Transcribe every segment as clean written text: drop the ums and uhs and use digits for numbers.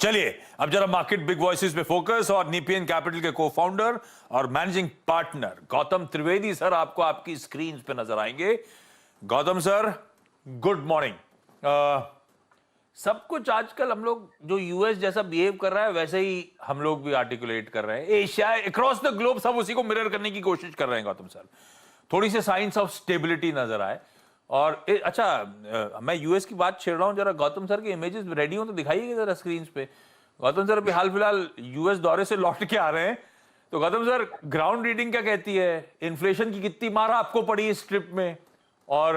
चलिए अब जरा मार्केट बिग वॉइसेस पे फोकस और नीपियन कैपिटल के को फाउंडर और managing partner Gautam Trivedi sir आपको आपकी स्क्रीन पे नजर आएंगे। Gautam sir, good morning. सब कुछ आजकल हम लोग जो यूएस जैसा बिहेव कर रहा है वैसे ही हम लोग भी आर्टिकुलेट कर रहे हैं। एशिया अक्रॉस द ग्लोब सब उसी को मिरर करने की कोशिश कर रहे हैं गौतम सर। थोड़ी सी साइंस ऑफ स्टेबिलिटी नजर आए। और अच्छा, मैं यूएस की बात छेड़ रहा हूं, जरा गौतम सर के इमेजेस रेडी हो तो दिखाइए जरा स्क्रीन पे। गौतम सर अभी हाल फिलहाल यूएस दौरे से लौट के आ रहे हैं, तो गौतम सर ग्राउंड रीडिंग क्या कहती है? इन्फ्लेशन की कितनी मार आपको पड़ी इस ट्रिप में? और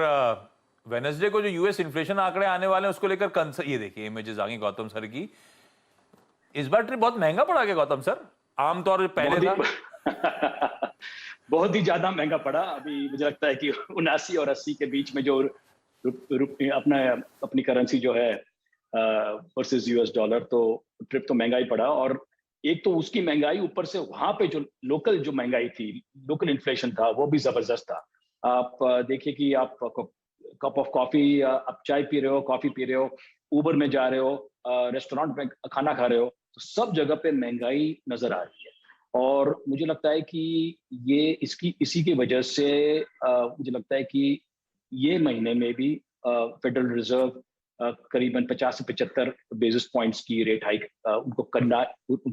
वेडनेसडे को जो यूएस इन्फ्लेशन आंकड़े आने वाले हैं उसको लेकर कंसर्न, ये देखिए इमेजेस आ गई गौतम सर की। इस बार ट्रिप बहुत महंगा पड़ा क्या गौतम सर? आमतौर पर पहले था बहुत ही ज्यादा महंगा पड़ा। अभी मुझे लगता है कि 79 और 80 के बीच में जो अपनी करेंसी जो है वर्सेस यूएस डॉलर, तो ट्रिप तो महंगा ही पड़ा। और एक तो उसकी महंगाई, ऊपर से वहां पे जो लोकल जो महंगाई थी, लोकल इन्फ्लेशन था, वो भी जबरदस्त था। आप देखिए कि आप कप ऑफ कॉफी, आप चाय पी रहे हो, कॉफी पी रहे हो, उबर में जा रहे हो, रेस्टोरेंट में खाना खा रहे हो, तो सब जगह पे महंगाई नजर आ रही है। और मुझे लगता है कि ये इसी की वजह से मुझे लगता है कि ये महीने में भी फेडरल रिजर्व करीबन 50 से 75 बेसिस पॉइंट्स की रेट हाइक उनको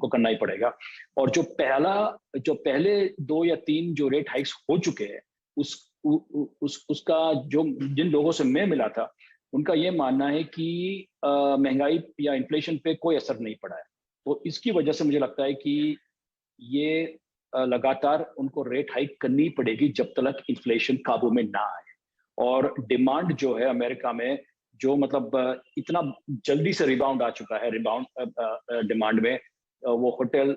करना ही पड़ेगा। और जो पहले 2 या 3 जो रेट हाइक्स हो चुके हैं, उसका जो जिन लोगों से मैं मिला था, उनका ये मानना है कि महंगाई या इन्फ्लेशन पे कोई असर नहीं पड़ा है। तो इसकी वजह से मुझे लगता है कि ये लगातार उनको रेट हाइक करनी पड़ेगी जब तक इन्फ्लेशन काबू में ना आए। और डिमांड जो है अमेरिका में, जो मतलब इतना जल्दी से रिबाउंड आ चुका है, डिमांड में, वो होटल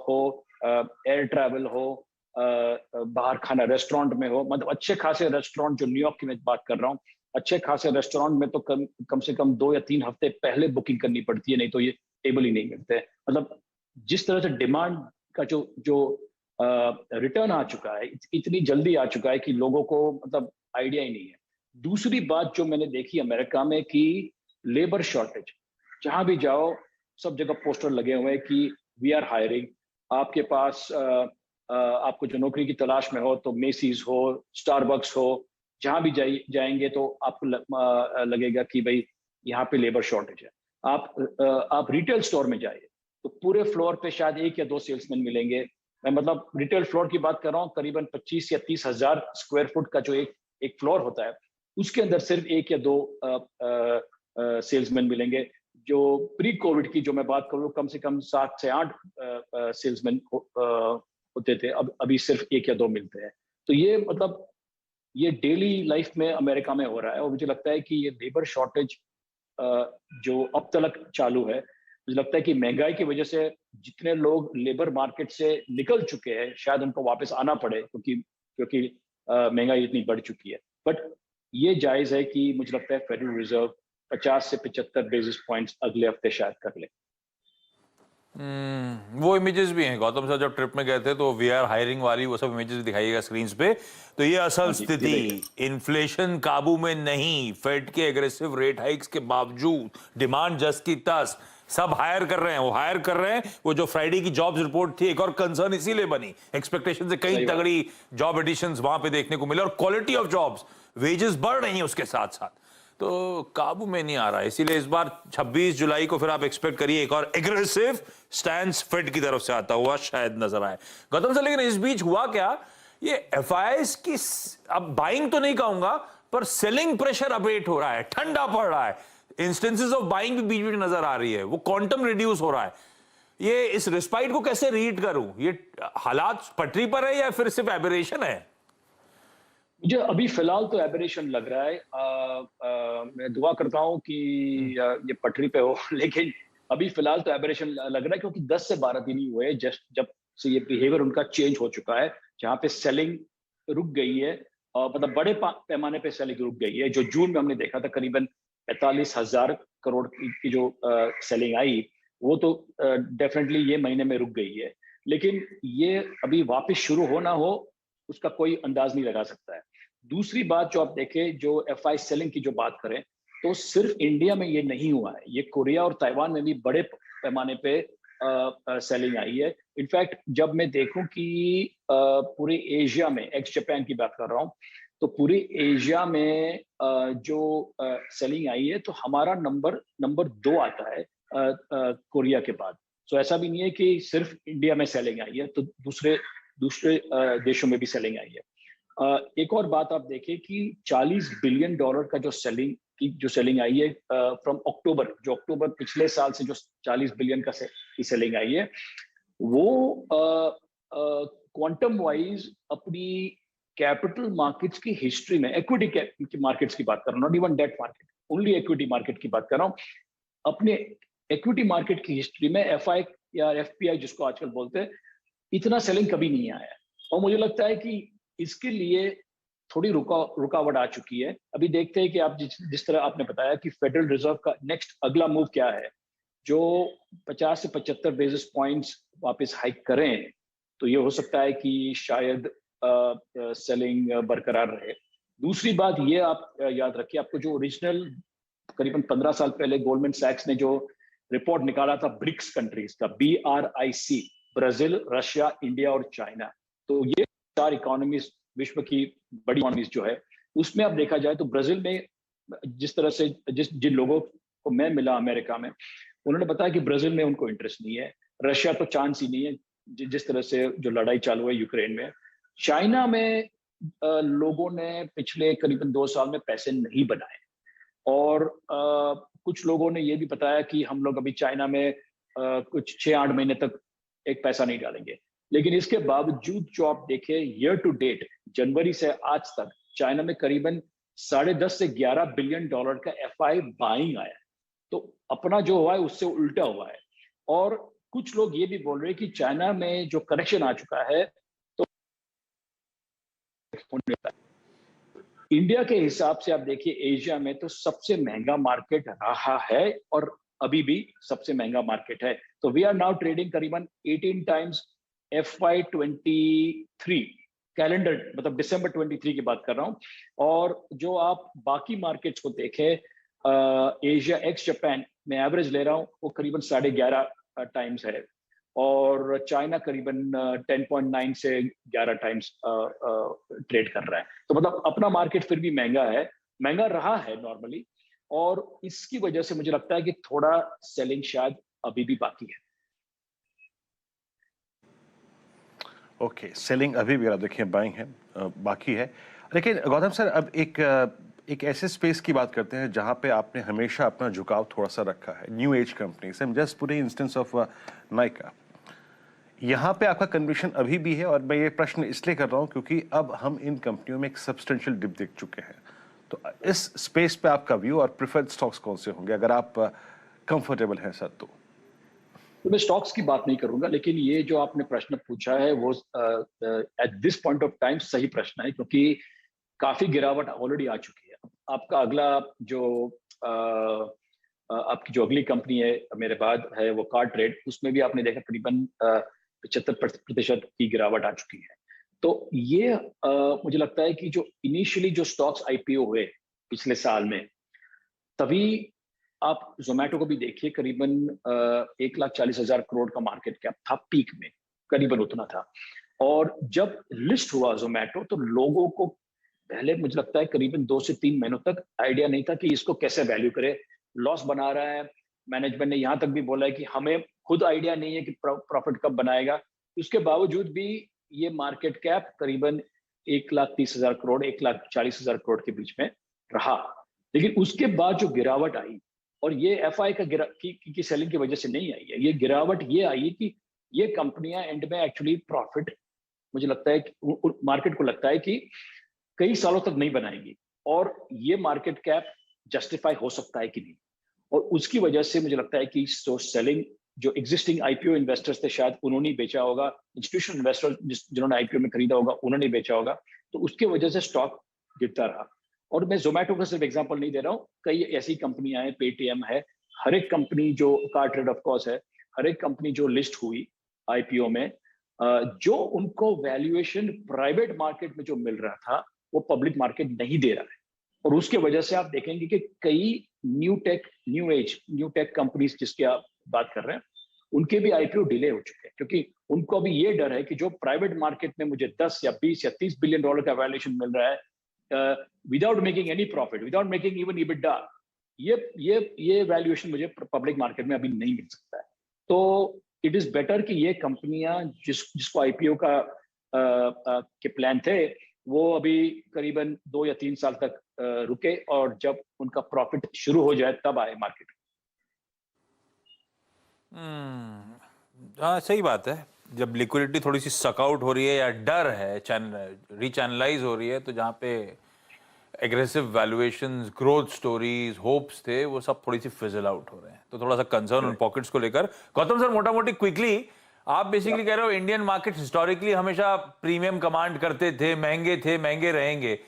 हो, एयर ट्रैवल हो, बाहर खाना रेस्टोरेंट में हो, मतलब अच्छे खासे रेस्टोरेंट, जो न्यूयॉर्क की मैं बात कर रहा हूँ, अच्छे खासे रेस्टोरेंट में तो कम से कम 2 या 3 हफ्ते पहले बुकिंग करनी पड़ती है, नहीं तो ये टेबल ही नहीं मिलते। मतलब जिस तरह से डिमांड का जो रिटर्न आ चुका है, इतनी जल्दी आ चुका है कि लोगों को मतलब आइडिया ही नहीं है। दूसरी बात जो मैंने देखी अमेरिका में कि लेबर शॉर्टेज, जहां भी जाओ सब जगह पोस्टर लगे हुए हैं कि वी आर हायरिंग। आपके पास आपको जो नौकरी की तलाश में हो, तो मेसीज हो, स्टारबक्स हो, जहां भी जाएंगे तो आपको लगेगा कि भाई यहाँ पे लेबर शॉर्टेज है। आप रिटेल स्टोर में जाइए तो पूरे फ्लोर पे शायद 1 या 2 सेल्समैन मिलेंगे। मैं मतलब रिटेल फ्लोर की बात कर रहा हूँ, करीबन 25 या 30 हजार स्क्वायर फुट का जो एक फ्लोर होता है, उसके अंदर सिर्फ 1 या 2 सेल्समैन मिलेंगे। जो प्री कोविड की जो मैं बात करूँ, कम से कम 7 से 8 सेल्समैन होते थे, अब अभी सिर्फ 1 या 2 मिलते हैं। तो ये मतलब ये डेली लाइफ में अमेरिका में हो रहा है। और मुझे लगता है कि ये लेबर शॉर्टेज जो अब तक चालू है, मुझे लगता है कि महंगाई की वजह से जितने लोग लेबर मार्केट से निकल चुके हैं, शायद उनको वापस आना पड़े, क्योंकि महंगाई इतनी बढ़ चुकी है। बट ये जायज है कि मुझे लगता है फेडरल रिजर्व 50 से 75 बेसिस पॉइंट्स अगले हफ्ते शायद कर ले। वो इमेजेस भी हैं गौतम सर, जब ट्रिप में गए थे तो वी आर हायरिंग वाली वो सब इमेजेस दिखाइएगा स्क्रीन पे। तो ये असल स्थिति, इन्फ्लेशन काबू में नहीं, फेड के एग्रेसिव रेट हाइक्स के बावजूद डिमांड जस की तस, सब हायर कर रहे हैं। वो हायर कर रहे हैं। वो जो फ्राइडे की जॉब्स रिपोर्ट थी, एक और कंसर्न इसीलिए बनी, एक्सपेक्टेशन से कई तगड़ी जॉब एडिशंस वहां पे देखने को मिले और क्वालिटी ऑफ जॉब्स, वेजेस बढ़ रही हैं उसके साथ साथ, तो काबू में नहीं आ रहा है। इसीलिए इस बार 26 जुलाई को फिर आप एक्सपेक्ट करिए एक और एग्रेसिव स्टैंड फेड की तरफ से आता हुआ शायद नजर आए गौतम सर। लेकिन इस बीच हुआ क्या, ये एफआईआईज की अब बाइंग तो नहीं कहूंगा, पर सेलिंग प्रेशर अबेट हो रहा है, ठंडा पड़ रहा है। इंस्टेंसेस ऑफ बाइंग भी बीच बीच नजर आ रही है, वो क्वांटम रिड्यूस हो रहा है। ये इस रिस्पाइट को कैसे रीड करूं? ये हालात पटरी पर है या फिर सिर्फ एबरेशन है? मुझे अभी फिलहाल तो एबरेशन लग रहा है। मैं दुआ करता हूं कि ये पटरी पे हो, लेकिन अभी फिलहाल तो एबरेशन लग रहा है, क्योंकि 10 से 12 दिन ही हुए जस्ट जब से ये बिहेवियर उनका चेंज हो चुका है, जहां पे सेलिंग रुक गई है, मतलब बड़े पैमाने पे सेलिंग रुक गई है। जो जून में हमने देखा था करीबन 45,000 करोड़ की जो सेलिंग आई, वो तो डेफिनेटली ये महीने में रुक गई है। लेकिन ये अभी वापस शुरू हो ना हो, उसका कोई अंदाज नहीं लगा सकता है। दूसरी बात जो आप देखें, जो एफआई सेलिंग की जो बात करें, तो सिर्फ इंडिया में ये नहीं हुआ है, ये कोरिया और ताइवान में भी बड़े पैमाने पे सेलिंग आई है। इनफैक्ट जब मैं देखूं कि पूरे एशिया में, एक्स जापान की बात कर रहा हूँ, तो पूरे एशिया में जो सेलिंग आई है, तो हमारा नंबर 2 आता है कोरिया के बाद। सो ऐसा भी नहीं है कि सिर्फ इंडिया में सेलिंग आई है, तो दूसरे दूसरे देशों में भी सेलिंग आई है। एक और बात आप देखें कि $40 बिलियन का जो सेलिंग आई है फ्रॉम अक्टूबर, जो अक्टूबर पिछले साल से जो 40 बिलियन की सेलिंग आई है, वो क्वांटम वाइज अपनी कैपिटल मार्केट्स की हिस्ट्री में, इक्विटी मार्केट्स की बात कर रहा हूँ, not even debt market, only equity market की बात कर रहा हूँ, अपने इक्विटी मार्केट की हिस्ट्री में एफआई या एफपीआई जिसको आजकल बोलते हैं, इतना सेलिंग कभी नहीं आया है। और मुझे लगता है कि इसके लिए थोड़ी रुकावट आ चुकी है। अभी देखते हैं कि आप जिस तरह आपने बताया कि फेडरल रिजर्व का नेक्स्ट अगला मूव क्या है, जो 50 से 75 बेसिस पॉइंट्स वापस हाइक करें, तो ये हो सकता है कि शायद सेलिंग बरकरार रहे। दूसरी बात ये आप याद रखिए, आपको जो ओरिजिनल करीबन 15 साल पहले गोल्डमैन सैक्स ने जो रिपोर्ट निकाला था ब्रिक्स कंट्रीज का, BRIC, ब्राजील, रशिया, इंडिया और चाइना, तो ये 4 इकोनॉमीज, विश्व की बड़ी इकोनॉमीज जो है, उसमें अब देखा जाए तो ब्राजील में जिस तरह से जिन लोगों को मैं मिला अमेरिका में, उन्होंने बताया कि ब्राजील में उनको इंटरेस्ट नहीं है। रशिया तो चांस ही नहीं है, जिस तरह से जो लड़ाई चालू है यूक्रेन में। चाइना में लोगों ने पिछले करीबन 2 साल में पैसे नहीं बनाए, और कुछ लोगों ने ये भी बताया कि हम लोग अभी चाइना में कुछ 6-8 महीने तक एक पैसा नहीं डालेंगे। लेकिन इसके बावजूद जो आप देखें, ईयर टू डेट जनवरी से आज तक चाइना में करीबन 10.5 से 11 बिलियन डॉलर का एफआई बाइंग आया है। तो अपना जो हुआ है उससे उल्टा हुआ है। और कुछ लोग ये भी बोल रहे हैं कि चाइना में जो करेक्शन आ चुका है, तो इंडिया के हिसाब से आप देखिए एशिया में तो सबसे महंगा मार्केट रहा है और अभी भी सबसे महंगा मार्केट है। तो वी आर नाउ ट्रेडिंग करीबन 18 टाइम्स FY23 कैलेंडर, मतलब दिसंबर 23 की बात कर रहा हूं। और जो आप बाकी मार्केट्स को देखें, एशिया एक्स जापान में एवरेज ले रहा हूं, वो करीबन 11.5 टाइम्स है, और चाइना करीबन 10.9 से 11 टाइम्स ट्रेड कर रहा है। तो मतलब अपना मार्केट फिर भी महंगा है, महंगा रहा है नॉर्मली, और इसकी वजह से मुझे लगता है कि थोड़ा सेलिंग शायद अभी भी बाकी है। ओके, सेलिंग अभी भी आप देखिए बाइंग है, बाकी है। लेकिन गौतम सर, अब एक ऐसे स्पेस की बात करते हैं जहां पे आपने हमेशा अपना झुकाव थोड़ा सा रखा है, न्यू एज कंपनीज। जस्ट पूरे इंस्टेंस ऑफ नाइका, यहाँ पे आपका कन्विक्शन अभी भी है, और मैं ये प्रश्न इसलिए कर रहा हूँ क्योंकि अब हम इन कंपनियों में एक सब्सटेंशियल डिप देख चुके हैं। तो इस स्पेस पे आपका व्यू और प्रेफर्ड स्टॉक्स कौन से होंगे अगर आप कंफर्टेबल हैं सर? तो मैं स्टॉक्स की बात नहीं करूंगा, लेकिन ये जो आपने प्रश्न पूछा है वो at this point of time सही प्रश्न है, क्योंकि काफी गिरावट ऑलरेडी आ चुकी है। आपका अगला जो आपकी जो अगली कंपनी है मेरे बाद है वो कार ट्रेड, उसमें भी आपने देखा करीबन 75% की गिरावट आ चुकी है। तो ये मुझे लगता है कि जो इनिशियली जो स्टॉक्स आईपीओ हुए पिछले साल में, तभी आप जोमेटो को भी देखिए, करीबन 1,40,000 करोड़ का मार्केट कैप था पीक में, करीबन उतना था। और जब लिस्ट हुआ जोमेटो, तो लोगों को पहले मुझे लगता है करीबन 2 से 3 महीनों तक आइडिया नहीं था कि इसको कैसे वैल्यू करे। लॉस बना रहा है, मैनेजमेंट ने यहाँ तक भी बोला है कि हमें खुद आइडिया नहीं है कि प्रॉफिट कब बनाएगा। उसके बावजूद भी ये मार्केट कैप करीबन 1,30,000 करोड़ 1,40,000 करोड़ के बीच में रहा। लेकिन उसके बाद जो गिरावट आई, और ये एफआई की सेलिंग की वजह से नहीं आई है, ये गिरावट ये आई है कि ये कंपनियां एंड में एक्चुअली प्रॉफिट, मुझे लगता है कि मार्केट को लगता है कि कई सालों तक नहीं बनाएंगी, और ये मार्केट कैप जस्टिफाई हो सकता है कि नहीं। और उसकी वजह से मुझे लगता है कि जो सेलिंग, जो एग्जिस्टिंग आईपीओ इन्वेस्टर्स थे शायद उन्होंने बेचा होगा, इंस्टीट्यूशनल इन्वेस्टर जिन्होंने आईपीओ में खरीदा होगा उन्होंने बेचा होगा, तो उसकी वजह से स्टॉक गिरता रहा। और मैं जोमेटो का सिर्फ एग्जांपल नहीं दे रहा हूँ, कई ऐसी कंपनियां हैं, पेटीएम है, हर एक कंपनी जो कार ट्रेड ऑफ कोर्स है, हर एक कंपनी जो लिस्ट हुई आईपीओ में, जो उनको वैल्यूएशन प्राइवेट मार्केट में जो मिल रहा था वो पब्लिक मार्केट नहीं दे रहा है। और उसके वजह से आप देखेंगे कि कई न्यू टेक कंपनीज जिसकी आप बात कर रहे हैं, उनके भी आईपीओ डिले हो चुके हैं, क्योंकि उनको अभी ये डर है कि जो प्राइवेट मार्केट में मुझे 10 या 20 या 30 बिलियन डॉलर का वैल्यूएशन मिल रहा है without making any profit, without making even EBITDA, ये वैल्यूएशन मुझे पब्लिक मार्केट में अभी नहीं मिल सकता है। तो इट इज बेटर कि ये कंपनियां जिसको आईपीओ के प्लान थे, वो अभी करीबन 2 या 3 साल तक रुके, और जब उनका प्रॉफिट शुरू हो जाए तब आए मार्केट। हाँ, सही बात है। जब लिक्विडिटी थोड़ी सी सकआउट हो रही है या डर है, रीचैनलाइज हो रही है, तो जहाँ पे aggressive valuations, growth stories, hopes थे, वो सब थोड़ी सी फिजल आउट हो रहे हैं। तो थोड़ा सा कंसर्न उन पॉकेट्स को लेकर। गौतम सर, मोटा मोटी क्विकली, आप बेसिकली कह रहे हो इंडियन मार्केट हिस्टोरिकली हमेशा प्रीमियम कमांड करते थे, महंगे रहेंगे,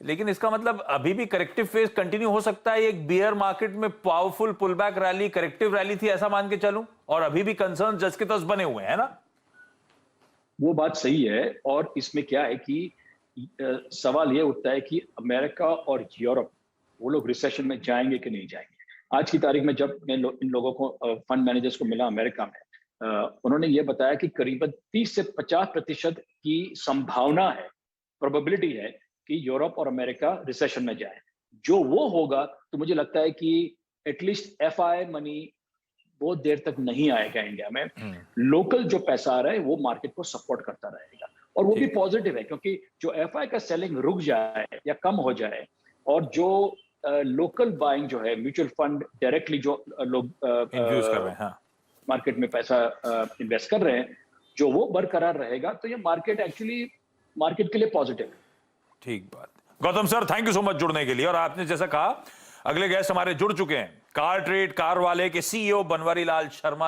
लेकिन इसका मतलब अभी भी करेक्टिव फेज कंटिन्यू हो सकता है? एक बियर मार्केट में powerful pullback rally, corrective rally थी, ऐसा मान के चलूं? और अभी भी कंसर्न जस के तस बने हुए हैं ना? वो बात सही है, और इसमें क्या है कि सवाल ये उठता है कि अमेरिका और यूरोप, वो लोग रिसेशन में जाएंगे कि नहीं जाएंगे। आज की तारीख में जब मैं इन लोगों को, फंड मैनेजर्स को मिला अमेरिका में, उन्होंने ये बताया कि करीबन 30 से 50% की संभावना है, प्रोबेबिलिटी है कि यूरोप और अमेरिका रिसेशन में जाए। जो वो होगा तो मुझे लगता है कि एटलीस्ट एफआई मनी बहुत देर तक नहीं आएगा इंडिया में। लोकल जो पैसा आ रहा है वो मार्केट को सपोर्ट करता रहेगा, और वो भी पॉजिटिव है, क्योंकि जो एफआई का सेलिंग रुक जाए या कम हो जाए, और जो लोकल बाइंग जो है, म्यूचुअल फंड डायरेक्टली जो लोग इंफ्यूज कर रहे हैं, हाँ, मार्केट में पैसा इन्वेस्ट कर रहे हैं, जो वो बरकरार रहेगा, तो ये मार्केट एक्चुअली मार्केट के लिए पॉजिटिव है। ठीक बात। Gautam sir, thank you so much जुड़ने के लिए। और आपने जैसा कहा, अगले गेस्ट हमारे जुड़ चुके हैं कार ट्रेड कार वाले के सीईओ बनवारी लाल शर्मा